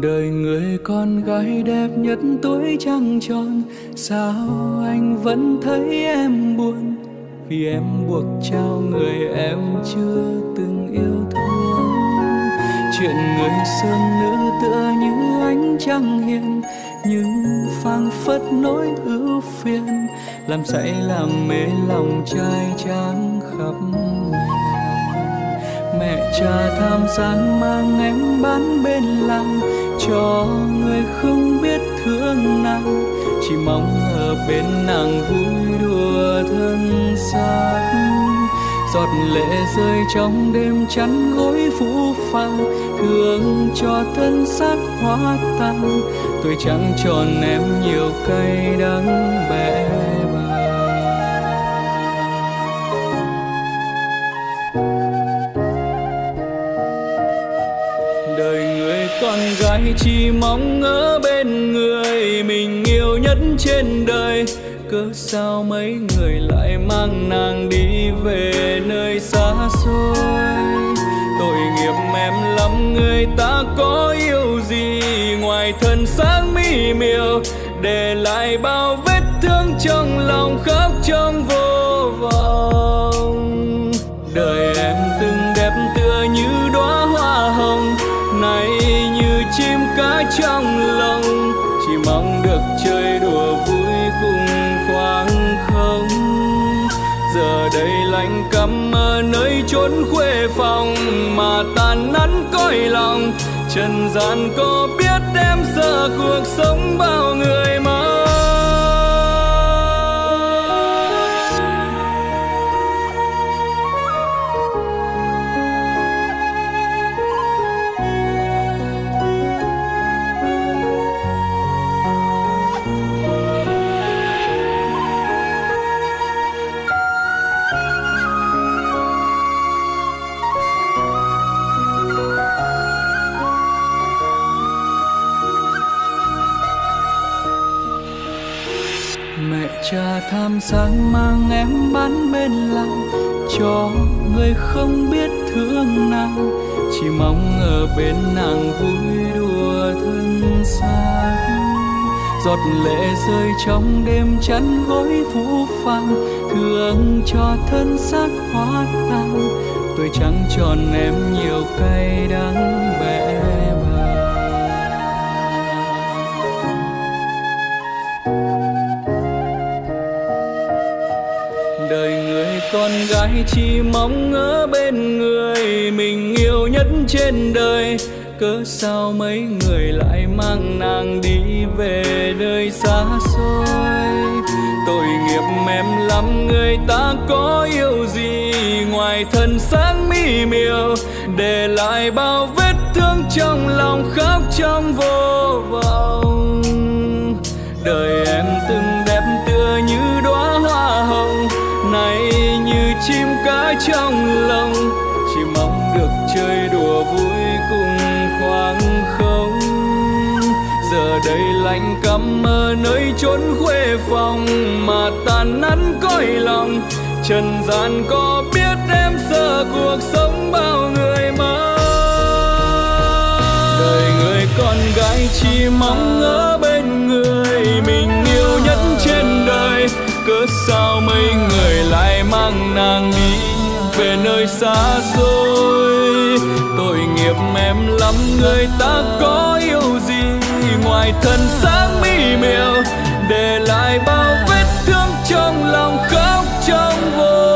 Đời người con gái đẹp nhất tuổi trăng tròn, sao anh vẫn thấy em buồn? Vì em buộc trao người em chưa từng yêu thương. Chuyện người sơn nữ tựa như ánh trăng hiền, nhưng phảng phất nỗi ưu phiền, làm say làm mê lòng trai tráng khắp miền. Mẹ cha tham sáng mang em bán bên làng, cho người không biết thương nàng, chỉ mong ở bên nàng vui đùa thân xác. Giọt lệ rơi trong đêm chắn gối phũ phàng, thương cho thân xác hóa tan. Tuổi trăng tròn em nhiều cay đắng bẽ bàng. Đời người con gái chỉ mong ở bên người mình yêu nhất trên đời, cớ sao mấy người lại mang nàng đi về nơi xa xôi. Tội nghiệp em lắm, người ta có yêu gì ngoài thân xác mỹ miều, để lại bao vết thương trong lòng khóc trong vô vọng. Đời em từng đẹp tựa như đóa hoa hồng, nay như chim cá trong lồng, chỉ mong được chơi đùa vui cùng khoảng không. Giờ đây lạnh căm ở nơi chốn khuê phòng, mà tàn nắn cõi lòng. Trần gian có biết em sợ cuộc sống bao người mơ. Cha tham sáng mang em bán bên làng, cho người không biết thương nàng, chỉ mong ở bên nàng vui đùa thân xác. Giọt lệ rơi trong đêm chắn gối phũ phàng, thương cho thân xác hóa tan. Tuổi trăng tròn em nhiều cay đắng bẽ bàng. Đời người con gái chỉ mong ở bên người mình yêu nhất trên đời, cớ sao mấy người lại mang nàng đi về nơi xa xôi. Tội nghiệp em lắm, người ta có yêu gì ngoài thân xác mỹ miều, để lại bao vết thương trong lòng khóc trong vô vọng. Đời em từng đẹp tựa như đóa hoa hồng, nay như chim cá trong lồng, chỉ mong được chơi đùa vui cùng khoảng không. Giờ đây lạnh căm ở nơi chốn khuê phòng, mà tàn nắn cõi lòng. Trần gian có biết em sợ cuộc sống bao người mơ. Đời người con gái chỉ mong ở bên người mình yêu nhất trên đời, cớ sao mấy người lại mang nàng đi về nơi xa xôi. Tội nghiệp em lắm, người ta có yêu gì ngoài thân xác mỹ miều, để lại bao vết thương trong lòng khóc trong vô